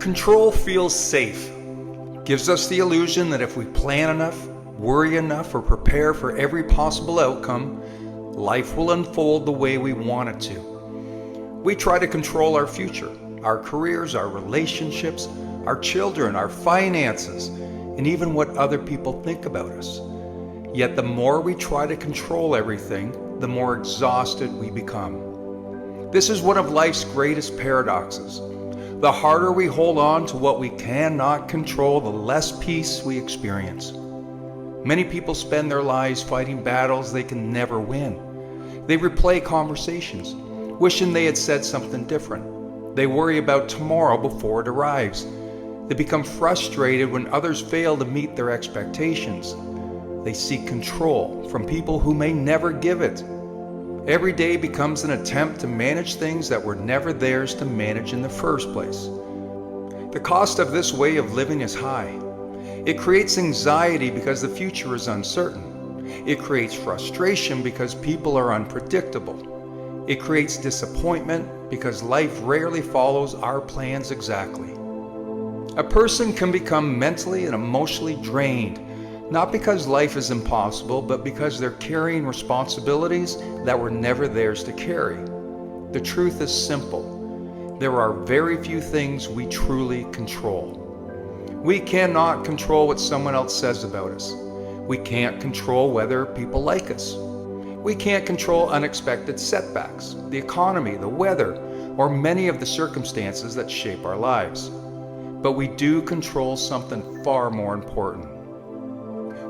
Control feels safe. Gives us the illusion that if we plan enough, worry enough, or prepare for every possible outcome, life will unfold the way we want it to. We try to control our future, our careers, our relationships, our children, our finances, and even what other people think about us. Yet the more we try to control everything, the more exhausted we become. This is one of life's greatest paradoxes. The harder we hold on to what we cannot control, the less peace we experience. Many people spend their lives fighting battles they can never win. They replay conversations, wishing they had said something different. They worry about tomorrow before it arrives. They become frustrated when others fail to meet their expectations. They seek control from people who may never give it. Every day becomes an attempt to manage things that were never theirs to manage in the first place. The cost of this way of living is high. It creates anxiety because the future is uncertain. It creates frustration because people are unpredictable. It creates disappointment because life rarely follows our plans exactly. A person can become mentally and emotionally drained, not because life is impossible, but because they're carrying responsibilities that were never theirs to carry. The truth is simple. There are very few things we truly control. We cannot control what someone else says about us. We can't control whether people like us. We can't control unexpected setbacks, the economy, the weather, or many of the circumstances that shape our lives. But we do control something far more important.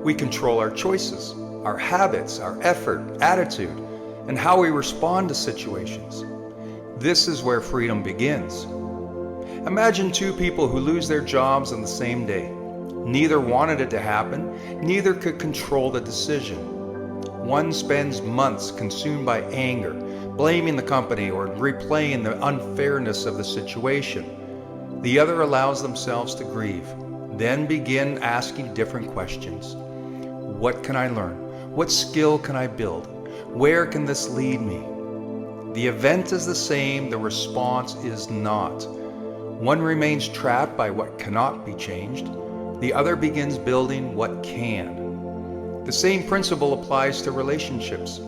We control our choices, our habits, our effort, attitude, and how we respond to situations. This is where freedom begins. Imagine two people who lose their jobs on the same day. Neither wanted it to happen, neither could control the decision. One spends months consumed by anger, blaming the company or replaying the unfairness of the situation. The other allows themselves to grieve, then begin asking different questions. What can I learn? What skill can I build? Where can this lead me? The event is the same, the response is not. One remains trapped by what cannot be changed. The other begins building what can. The same principle applies to relationships.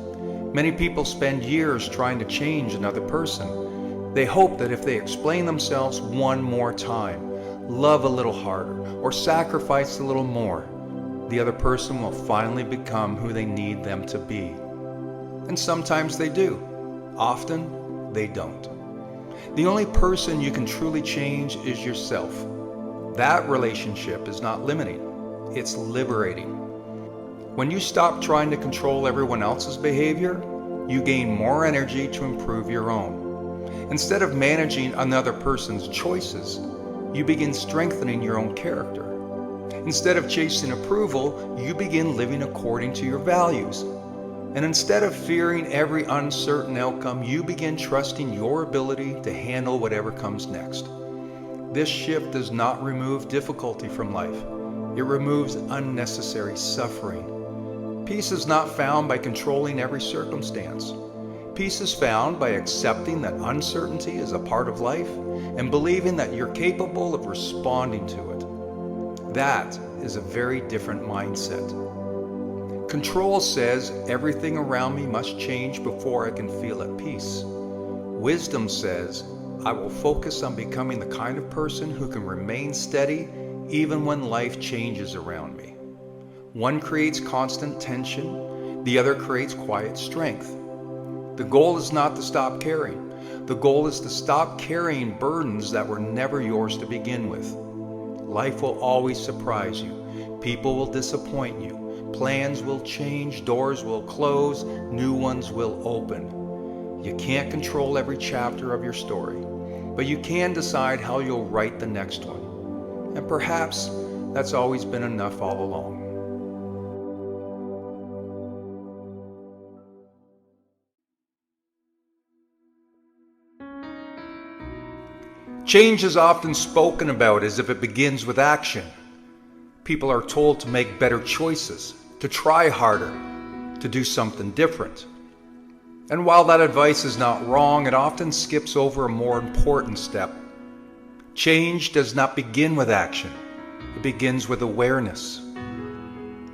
Many people spend years trying to change another person. They hope that if they explain themselves one more time, love a little harder, or sacrifice a little more, the other person will finally become who they need them to be. And sometimes they do. Often, they don't. The only person you can truly change is yourself. That relationship is not limiting, it's liberating. When you stop trying to control everyone else's behavior, you gain more energy to improve your own. Instead of managing another person's choices, you begin strengthening your own character. Instead of chasing approval, you begin living according to your values. And instead of fearing every uncertain outcome, you begin trusting your ability to handle whatever comes next. This shift does not remove difficulty from life. It removes unnecessary suffering. Peace is not found by controlling every circumstance. Peace is found by accepting that uncertainty is a part of life and believing that you're capable of responding to it. That is a very different mindset. Control says everything around me must change before I can feel at peace. Wisdom says I will focus on becoming the kind of person who can remain steady even when life changes around me. One creates constant tension, the other creates quiet strength. The goal is not to stop caring. The goal is to stop carrying burdens that were never yours to begin with. Life will always surprise you. People will disappoint you. Plans will change, doors will close, new ones will open. You can't control every chapter of your story, but you can decide how you'll write the next one. And perhaps that's always been enough all along. Change is often spoken about as if it begins with action. People are told to make better choices, to try harder, to do something different. And while that advice is not wrong, it often skips over a more important step. Change does not begin with action. It begins with awareness.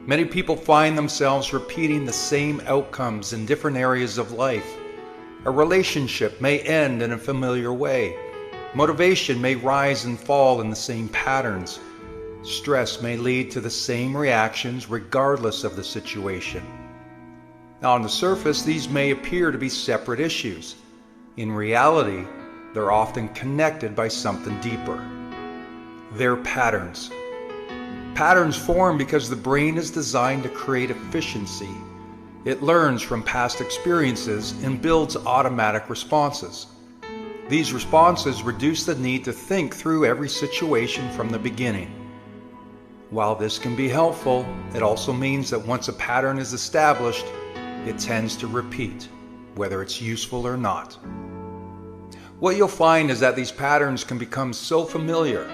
Many people find themselves repeating the same outcomes in different areas of life. A relationship may end in a familiar way. Motivation may rise and fall in the same patterns. Stress may lead to the same reactions regardless of the situation. Now, on the surface, these may appear to be separate issues. In reality, they're often connected by something deeper. They're patterns. Patterns form because the brain is designed to create efficiency. It learns from past experiences and builds automatic responses. These responses reduce the need to think through every situation from the beginning. While this can be helpful, it also means that once a pattern is established, it tends to repeat, whether it's useful or not. What you'll find is that these patterns can become so familiar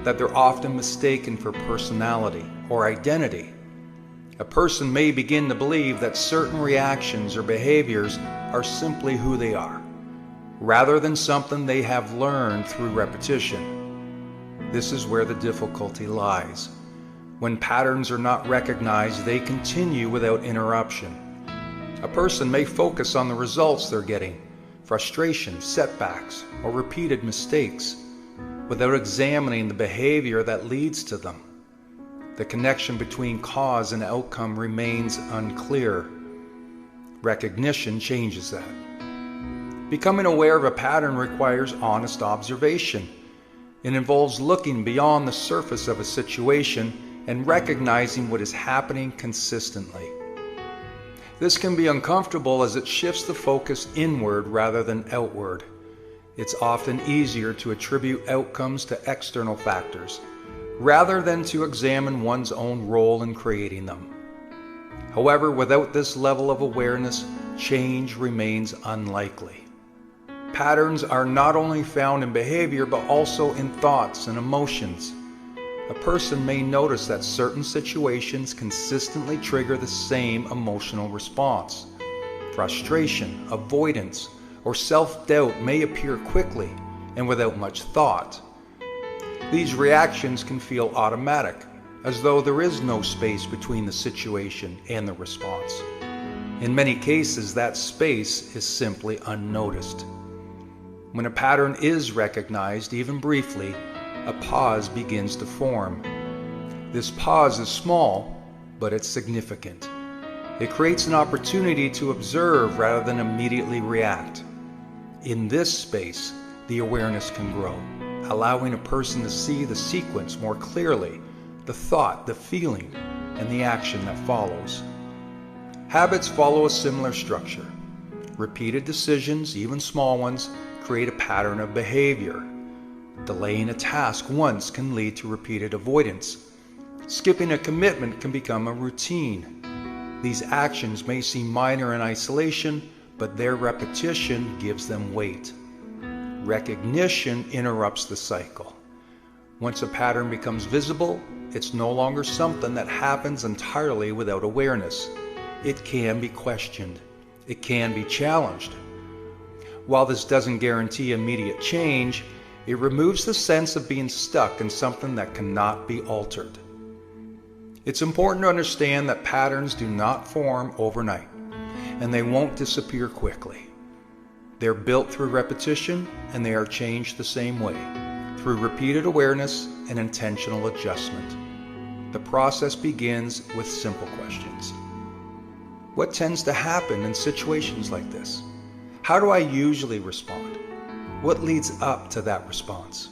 that they're often mistaken for personality or identity. A person may begin to believe that certain reactions or behaviors are simply who they are, rather than something they have learned through repetition. This is where the difficulty lies. When patterns are not recognized, they continue without interruption. A person may focus on the results they're getting, frustration, setbacks, or repeated mistakes, without examining the behavior that leads to them. The connection between cause and outcome remains unclear. Recognition changes that. Becoming aware of a pattern requires honest observation. It involves looking beyond the surface of a situation and recognizing what is happening consistently. This can be uncomfortable as it shifts the focus inward rather than outward. It's often easier to attribute outcomes to external factors, rather than to examine one's own role in creating them. However, without this level of awareness, change remains unlikely. Patterns are not only found in behavior, but also in thoughts and emotions. A person may notice that certain situations consistently trigger the same emotional response. Frustration, avoidance, or self-doubt may appear quickly and without much thought. These reactions can feel automatic, as though there is no space between the situation and the response. In many cases, that space is simply unnoticed. When a pattern is recognized, even briefly, a pause begins to form. This pause is small, but it's significant. It creates an opportunity to observe rather than immediately react. In this space, the awareness can grow, allowing a person to see the sequence more clearly, the thought, the feeling, and the action that follows. Habits follow a similar structure. Repeated decisions, even small ones, create a pattern of behavior. Delaying a task once can lead to repeated avoidance. Skipping a commitment can become a routine. These actions may seem minor in isolation, but their repetition gives them weight. Recognition interrupts the cycle. Once a pattern becomes visible, it's no longer something that happens entirely without awareness. It can be questioned. It can be challenged. While this doesn't guarantee immediate change, it removes the sense of being stuck in something that cannot be altered. It's important to understand that patterns do not form overnight, and they won't disappear quickly. They're built through repetition, and they are changed the same way, through repeated awareness and intentional adjustment. The process begins with simple questions. What tends to happen in situations like this? How do I usually respond? What leads up to that response?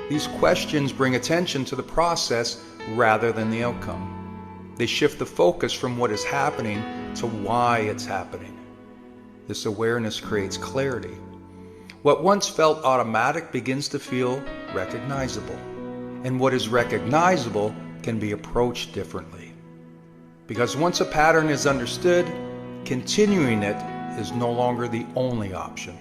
These questions bring attention to the process rather than the outcome. They shift the focus from what is happening to why it's happening. This awareness creates clarity. What once felt automatic begins to feel recognizable, and what is recognizable can be approached differently. Because once a pattern is understood, continuing it is no longer the only option.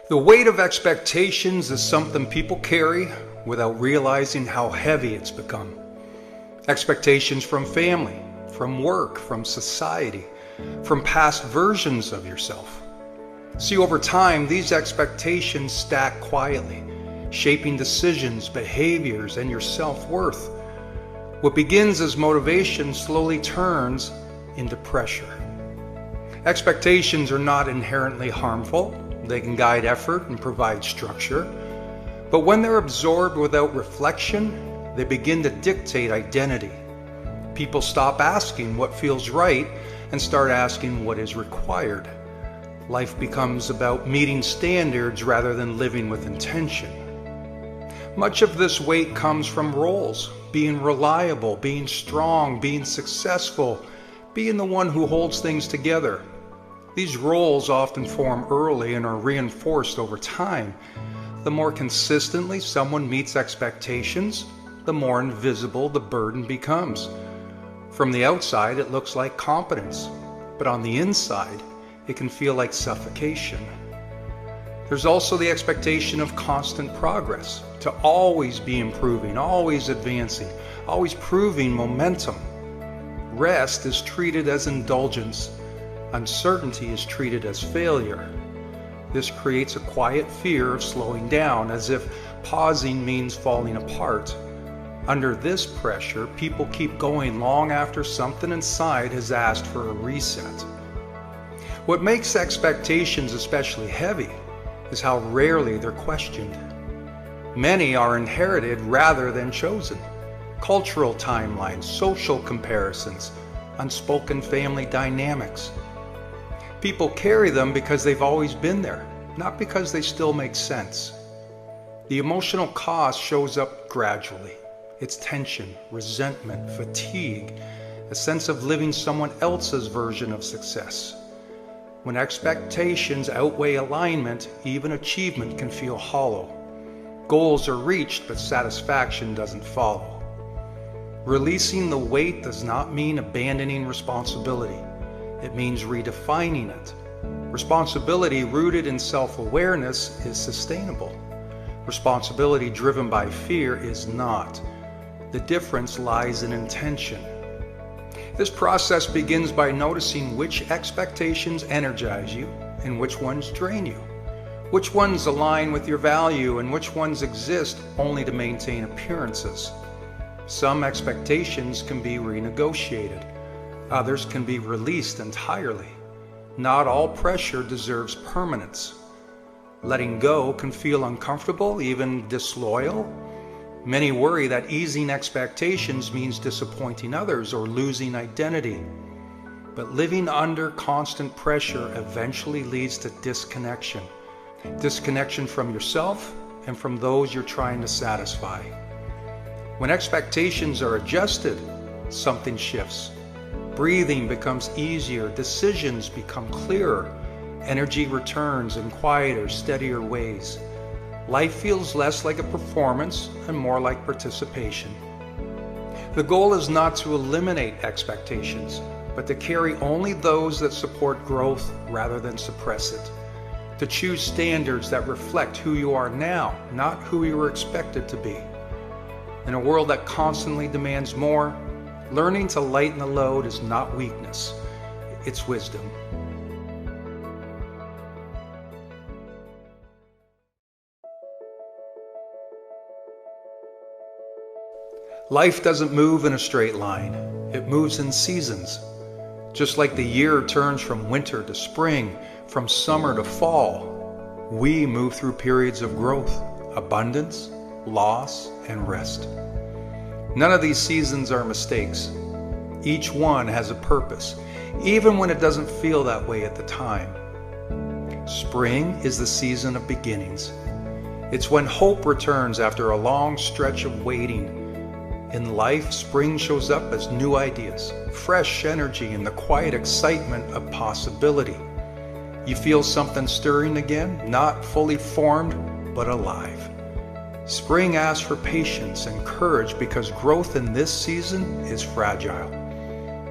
The weight of expectations is something people carry without realizing how heavy it's become. Expectations from family, from work, from society, from past versions of yourself. See, over time, these expectations stack quietly, shaping decisions, behaviors, and your self-worth. What begins as motivation slowly turns into pressure. Expectations are not inherently harmful. They can guide effort and provide structure. But when they're absorbed without reflection, they begin to dictate identity. People stop asking what feels right and start asking what is required. Life becomes about meeting standards rather than living with intention. Much of this weight comes from roles: being reliable, being strong, being successful, being the one who holds things together. These roles often form early and are reinforced over time. The more consistently someone meets expectations, the more invisible the burden becomes. From the outside, it looks like competence, but on the inside, it can feel like suffocation. There's also the expectation of constant progress, to always be improving, always advancing, always proving momentum. Rest is treated as indulgence. Uncertainty is treated as failure. This creates a quiet fear of slowing down, as if pausing means falling apart. Under this pressure, people keep going long after something inside has asked for a reset. What makes expectations especially heavy is how rarely they're questioned. Many are inherited rather than chosen. Cultural timelines, social comparisons, unspoken family dynamics. People carry them because they've always been there, not because they still make sense. The emotional cost shows up gradually. It's tension, resentment, fatigue, a sense of living someone else's version of success. When expectations outweigh alignment, even achievement can feel hollow. Goals are reached, but satisfaction doesn't follow. Releasing the weight does not mean abandoning responsibility. It means redefining it. Responsibility rooted in self-awareness is sustainable. Responsibility driven by fear is not. The difference lies in intention. This process begins by noticing which expectations energize you and which ones drain you. Which ones align with your value and which ones exist only to maintain appearances. Some expectations can be renegotiated. Others can be released entirely. Not all pressure deserves permanence. Letting go can feel uncomfortable, even disloyal. Many worry that easing expectations means disappointing others or losing identity. But living under constant pressure eventually leads to disconnection. Disconnection from yourself and from those you're trying to satisfy. When expectations are adjusted, something shifts. Breathing becomes easier, decisions become clearer, energy returns in quieter, steadier ways. Life feels less like a performance and more like participation. The goal is not to eliminate expectations, but to carry only those that support growth rather than suppress it. To choose standards that reflect who you are now, not who you were expected to be. In a world that constantly demands more, learning to lighten the load is not weakness, it's wisdom. Life doesn't move in a straight line. It moves in seasons. Just like the year turns from winter to spring, from summer to fall, we move through periods of growth, abundance, loss, and rest. None of these seasons are mistakes. Each one has a purpose, even when it doesn't feel that way at the time. Spring is the season of beginnings. It's when hope returns after a long stretch of waiting. In life, spring shows up as new ideas, fresh energy, and the quiet excitement of possibility. You feel something stirring again, not fully formed, but alive. Spring asks for patience and courage because growth in this season is fragile.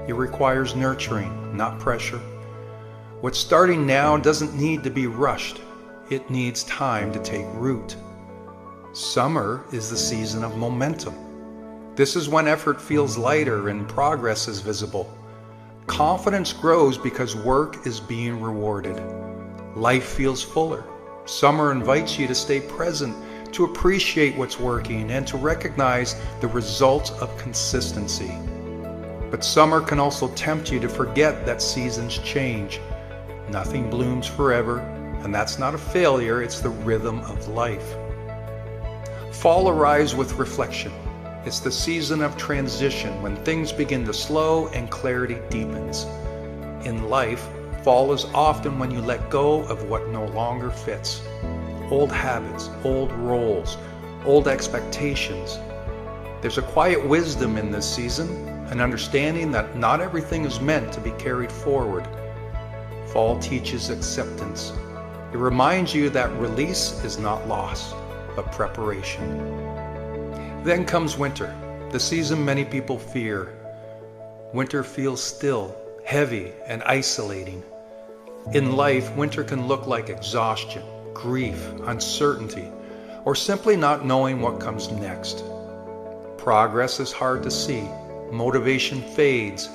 It requires nurturing, not pressure. What's starting now doesn't need to be rushed. It needs time to take root. Summer is the season of momentum. This is when effort feels lighter and progress is visible. Confidence grows because work is being rewarded. Life feels fuller. Summer invites you to stay present, to appreciate what's working, and to recognize the results of consistency. But summer can also tempt you to forget that seasons change. Nothing blooms forever, and that's not a failure, it's the rhythm of life. Fall arrives with reflection. It's the season of transition when things begin to slow and clarity deepens. In life, fall is often when you let go of what no longer fits. Old habits, old roles, old expectations. There's a quiet wisdom in this season, an understanding that not everything is meant to be carried forward. Fall teaches acceptance. It reminds you that release is not loss, but preparation. Then comes winter, the season many people fear. Winter feels still, heavy, and isolating. In life, winter can look like exhaustion, grief, uncertainty, or simply not knowing what comes next. Progress is hard to see, motivation fades,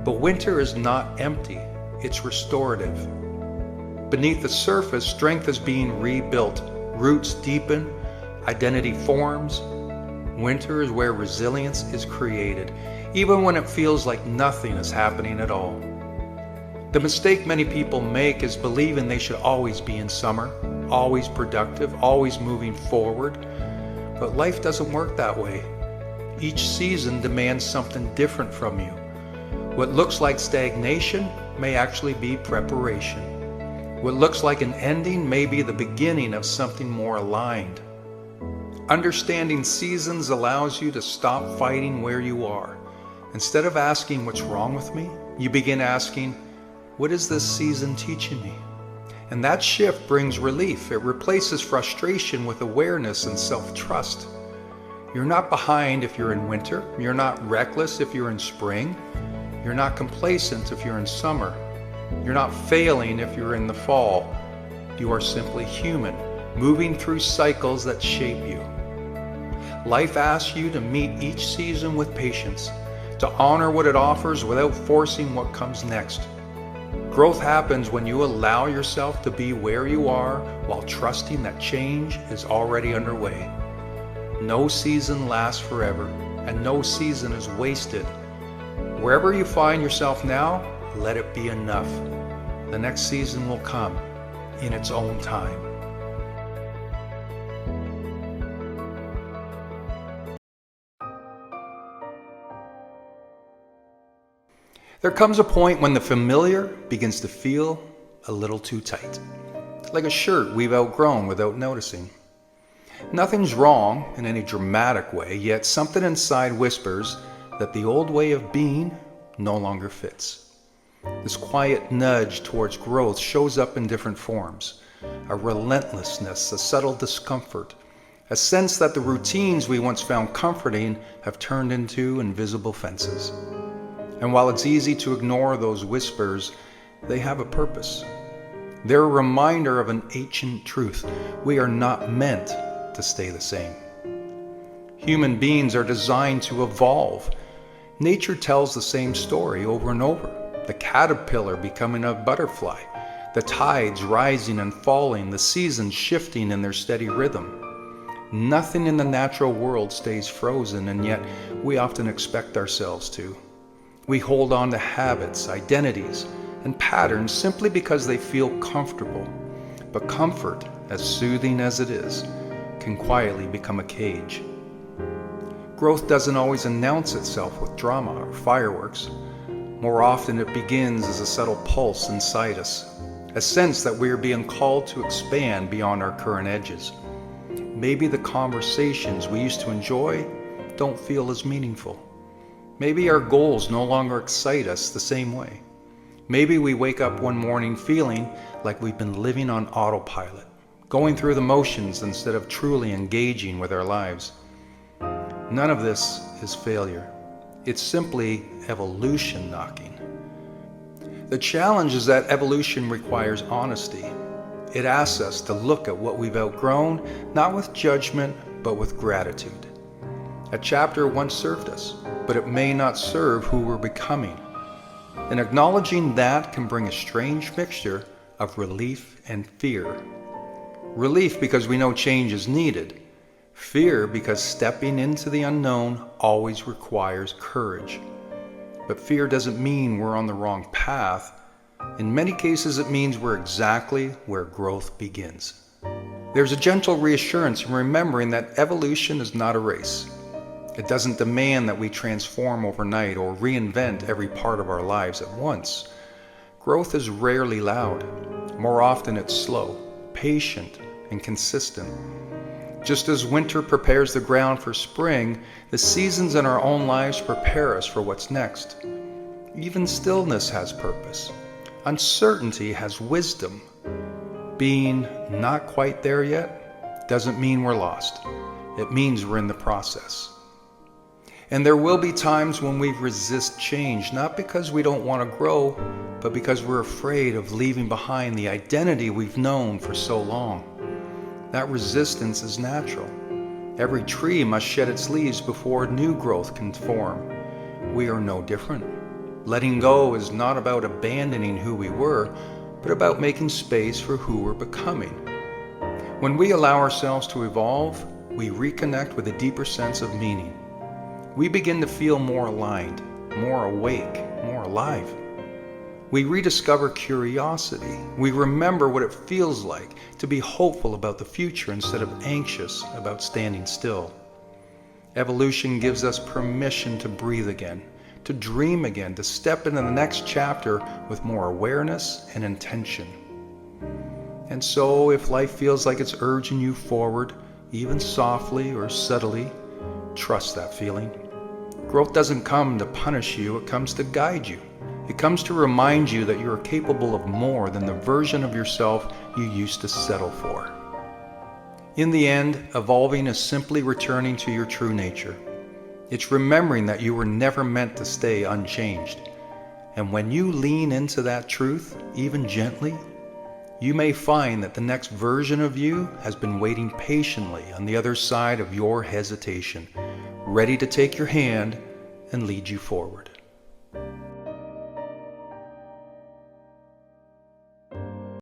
but winter is not empty, it's restorative. Beneath the surface, strength is being rebuilt, roots deepen, identity forms. Winter is where resilience is created, even when it feels like nothing is happening at all. The mistake many people make is believing they should always be in summer, always productive, always moving forward. But life doesn't work that way. Each season demands something different from you. What looks like stagnation may actually be preparation. What looks like an ending may be the beginning of something more aligned. Understanding seasons allows you to stop fighting where you are. Instead of asking what's wrong with me, you begin asking, what is this season teaching me? And that shift brings relief. It replaces frustration with awareness and self-trust. You're not behind if you're in winter. You're not reckless if you're in spring. You're not complacent if you're in summer. You're not failing if you're in the fall. You are simply human, moving through cycles that shape you. Life asks you to meet each season with patience, to honor what it offers without forcing what comes next. Growth happens when you allow yourself to be where you are while trusting that change is already underway. No season lasts forever, and no season is wasted. Wherever you find yourself now, let it be enough. The next season will come in its own time. There comes a point when the familiar begins to feel a little too tight, like a shirt we've outgrown without noticing. Nothing's wrong in any dramatic way, yet something inside whispers that the old way of being no longer fits. This quiet nudge towards growth shows up in different forms. A relentlessness, a subtle discomfort, a sense that the routines we once found comforting have turned into invisible fences. And while it's easy to ignore those whispers, they have a purpose. They're a reminder of an ancient truth. We are not meant to stay the same. Human beings are designed to evolve. Nature tells the same story over and over. The caterpillar becoming a butterfly, the tides rising and falling, the seasons shifting in their steady rhythm. Nothing in the natural world stays frozen, and yet we often expect ourselves to. We hold on to habits, identities, and patterns simply because they feel comfortable. But comfort, as soothing as it is, can quietly become a cage. Growth doesn't always announce itself with drama or fireworks. More often it begins as a subtle pulse inside us, a sense that we are being called to expand beyond our current edges. Maybe the conversations we used to enjoy don't feel as meaningful. Maybe our goals no longer excite us the same way. Maybe we wake up one morning feeling like we've been living on autopilot, going through the motions instead of truly engaging with our lives. None of this is failure. It's simply evolution knocking. The challenge is that evolution requires honesty. It asks us to look at what we've outgrown, not with judgment, but with gratitude. A chapter once served us, but it may not serve who we're becoming. And acknowledging that can bring a strange mixture of relief and fear. Relief because we know change is needed. Fear because stepping into the unknown always requires courage. But fear doesn't mean we're on the wrong path. In many cases, it means we're exactly where growth begins. There's a gentle reassurance in remembering that evolution is not a race. It doesn't demand that we transform overnight or reinvent every part of our lives at once. Growth is rarely loud. More often it's slow, patient, and consistent. Just as winter prepares the ground for spring, the seasons in our own lives prepare us for what's next. Even stillness has purpose. Uncertainty has wisdom. Being not quite there yet doesn't mean we're lost. It means we're in the process. And there will be times when we resist change, not because we don't want to grow, but because we're afraid of leaving behind the identity we've known for so long. That resistance is natural. Every tree must shed its leaves before new growth can form. We are no different. Letting go is not about abandoning who we were, but about making space for who we're becoming. When we allow ourselves to evolve, we reconnect with a deeper sense of meaning. We begin to feel more aligned, more awake, more alive. We rediscover curiosity. We remember what it feels like to be hopeful about the future instead of anxious about standing still. Evolution gives us permission to breathe again, to dream again, to step into the next chapter with more awareness and intention. And so, if life feels like it's urging you forward, even softly or subtly, trust that feeling. Growth doesn't come to punish you, it comes to guide you. It comes to remind you that you are capable of more than the version of yourself you used to settle for. In the end, evolving is simply returning to your true nature. It's remembering that you were never meant to stay unchanged. And when you lean into that truth, even gently, you may find that the next version of you has been waiting patiently on the other side of your hesitation, ready to take your hand and lead you forward.